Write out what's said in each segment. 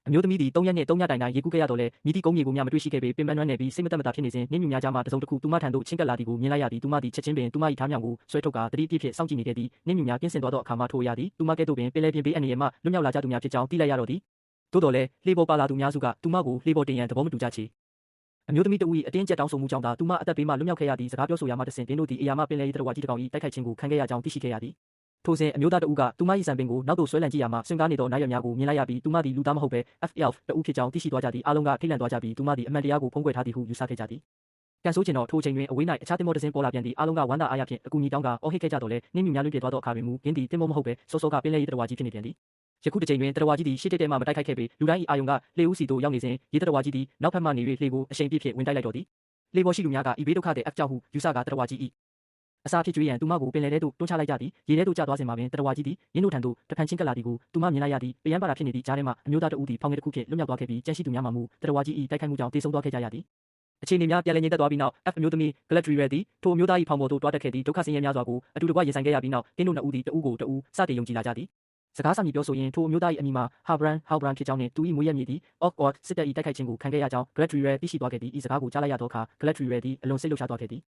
အမျိုးသမီးသည်3ရက်နှင့်3ညတိုင်ရေကူးခဲ့ရတော့လဲမြည်သည့်ကုန်းမြေကိုမျှမတွေ့ရှိခဲ့ပေပင်ပန်းနွမ်းနယ်ပြီးစိတ်မသက်မသာဖြစ်နေစဉ်နှင်းမြူများကြားမှတစုံတစ်ခုသူမထံသို့ချဉ်ကပ်လာသည်ကိုမြင်လိုက်ရသည်သူမသည်ချက်ချင်းပင်သူမ၏ထားမြောင်ကိုဆွဲထုတ်ကာတတိအပြည့်ဖြင့်စောင့်ကြည့်နေခဲ့သည်နှင်းမြူများကင်းစင်သွားသောအခါမှထိုအရာသည်သူမကဲ့သို့ပင်ပင်လယ်ပြင်ဘေးအန္တရာယ်မှလွတ်မြောက်လာကြသူများဖြစ်ကြောင်းသိလိုက်ရတော့သည်သို့တော်လည်းလှေပေါ်ပါလာသူများစုကသူမကိုလှေပေါ်တင်ရန်သဘောမတူကြချေအမျိုးသမီးတဦး၏အတင်းကျပ်တောင်းဆိုမှုကြောင့်သာသူမအသက်ဘေးမှလွတ်မြောက်ခဲ့ရသည့်စကားပြောဆိုရာမှတဆင့်တင်းတို့သည်အရာမှပင်လယ်တရဝကြီးတစ်ကောင်၏တိုက်ခိုက်ခြင်းကိုခံခဲ့ရကြောင်းသိရှိခဲ့ရသည်ထိုစဉ်အမျိုးသားတဦးကသူမ၏စံပင်ကိုနောက်သို့ဆွဲလန့်ကြည့်ရမှဆွင့်ကားနေသောနတ်ရွက်များကိုမြင်လိုက်ရပြီးသူမသည်လူသားမဟုတ်ဘဲ F11 တဦးဖြစ်ကြောင်းသိရှိသွားကြသည်အားလုံးကထိတ်လန့်သွားကြပြီးသူမသည်အမှန်တရားကိုဖုံးကွယ်ထားသည်ဟုယူဆခဲ့ကြသည်ကန်ဆိုးကျင်တော့ထိုချိန်တွင်အဝေး၌အခြားသင်္ဘောတစ်စင်းပေါ်လာပြန်သည်အားလုံးကဝမ်းသာအားရဖြင့်အကူအညီတောင်းကာအော်ဟစ်ခဲ့ကြတော့လဲနှင်းမြူများလွင့်ပြေသွားသောအခါတွင်မူရင်းသည်သင်္ဘောမဟုတ်ဘဲစောစောကပင်လယ်တရဝကြီးဖြစ်နေပြန်သည်ယခုတစ်ချိန်တွင်တရဝကြီးသည်ရှေ့တက်မှမတိုက်ခိုက်ခဲ့ပေလူတိုင်း၏အာယုံကလှေဦးစီသို့ရောက်နေစဉ်ရေတရဝကြီးသည်နောက်ဖက်မှနေ၍လှေကိုအရှိန်ပြည့်ဖြင့်ဝင်တိုက်လိုက်တော့သည်လှေပေါ်ရှိလူများကဤဘေးဒုက္ခသည် F ကြောင့်ဟုယူဆကာတရဝကြီး၏အစာဖြစ်ကျွေးရန်သူမကိုပင်လယ်ထဲသို့တွန်းချလိုက်ကြသည်ရေထဲသို့ကျသွားစဉ်မှာပင်တရဝကြီးသည်ရင်းတို့ထံသို့တဖန်ချင်းကပ်လာသည်ကိုသူမမြင်လိုက်ရသည်ပယံပါတာဖြစ်နေသည့်ကြားထဲမှအမျိုးသားတဦးသည်ဖောင်ငယ်တစ်ခုဖြင့်လွတ်မြောက်သွားခဲ့ပြီးကြန့်ရှိသူများမှမူတရဝကြီး၏တိုက်ခိုက်မှုကြောင့်တေဆုံးသွားခဲ့ကြရသည်အခြေအနေများပြန်လည်ငြိမ်သက်သွားပြီးနောက် F အမျိုးသမီး Galadriel သည်ထိုအမျိုးသား၏ဖောင်ပေါ်သို့တွားတက်ခဲ့သည့်ဒုက္ခဆင်းရဲများစွာကိုအတူတကွရင်ဆိုင်ခဲ့ရပြီးနောက်တင်းတို့နှစ်ဦးသည်တဦးကိုတဦးစတင်ယုံကြည်လာကြသည်စကားဆမြည်ပြောဆိုရင်ထိုအမျိုးသား၏အမည်မှာ Halbrand ဖြစ်ကြောင်းနှင့်သူ၏မွေးရမည်သည် Orc စစ်တပ်၏တိုက်ခိုက်ခြင်းကိုခံခဲ့ရကြောင်း Galadriel သိရှိသွားခဲ့သည်ဤစကားကိုကြားလိုက်ရသောအခါ Galadriel သည်အလွန်စိတ်လှုပ်ရှားသွားခဲ့သည်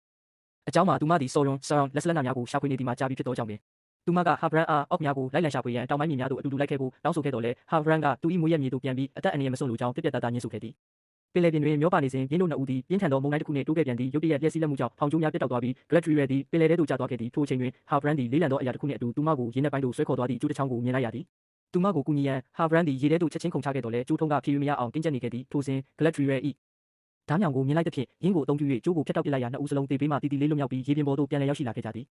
အကြောင်းမှာသူမသည် Sauron လက်စလက်နများကိုရှာဖွေနေသည်မှာကြာပြီဖြစ်သောကြောင့်ပင်သူမက Halbrand အား Orc များကိုလိုက်လံရှာဖွေရန်တောင်ပိုင်းမြေများသို့အတူတူလိုက်ခဲ့ဖို့တောင်းဆိုခဲ့တော်လဲ Halbrand ကသူ၏မွေးရမည်သို့ပြန်ပြီးအသက်အန္တရာယ်မစွန့်လိုကြောင်းပြတ်ပြတ်သားသားညှင်းဆိုခဲ့သည်ပင်လယ်ပြင်တွင်မျောပါနေစဉ်ရင်းတို့နှစ်ဦးသည်ပြင်းထန်သောမုန်တိုင်းတစ်ခုနှင့်တိုးခဲ့ပြန်သည်ရုတ်တရက်လျှက်စီးလက်မှုကြောင့်ဖောင်ကျိုးများပြတ်တောက်သွားပြီး Galadriel သည်ပင်လယ်ထဲသို့ကျသွားခဲ့သည်ထိုအချိန်တွင် Halbrand သည်လေးလံသောအရာတစ်ခုနှင့်အတူသူမကိုရေနက်ပိုင်းသို့ဆွဲခေါ်သွားသည့်ကျိုးတစ်ချောင်းကိုမြင်လိုက်ရသည်သူမကိုကူညီရန် Halbrand သည်ရေထဲသို့ချက်ချင်းခုန်ချခဲ့တော်လဲကျိုးထုံးကဖြည့်၍မရအောင်တင်းကျပ်နေခဲ့သည်ထိုစဉ် Galadriel ၏ဓားမြောင်ကိုမြင်လိုက်သဖြင့်ရင်းကိုအသုံးပြု၍ကျိုးကိုဖျက်တောက်ပစ်လိုက်ရာနှစ်ဦးစလုံးတေးပေးမှတီတီလေးလွတ်မြောက်ပြီးရေပြင်ပေါ်သို့ပြန်လည်ရောက်ရှိလာခဲ့ကြသည်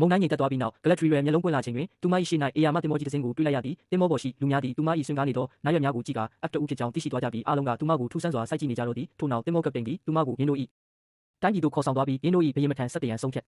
မုန်တိုင်းငြိမ်သက်သွားပြီးနောက် Galadriel မျက်လုံးပွင့်လာချိန်တွင်သူမ၏ရှေ့၌အေယာမသင်္ဘောကြီးတစ်စင်းကိုတွေ့လိုက်ရသည်သင်္ဘောပေါ်ရှိလူများသည်သူမ၏ဆွင့်ကားနေသောနတ်ရွက်များကိုကြည့်ကာ F တဦးဖြစ်ကြောင်းသိရှိသွားကြပြီးအားလုံးကသူမကိုထူးဆန်းစွာစိုက်ကြည့်နေကြတော့သည်ထို့နောက်သင်္ဘောကပ္ပတိန်သည်သူမကိုရင်းတို့၏တိုင်းပြည်သို့ခေါ်ဆောင်သွားပြီးရင်းတို့၏ဘုရင်မထံဆက်တရန်ဆုံးဖြတ်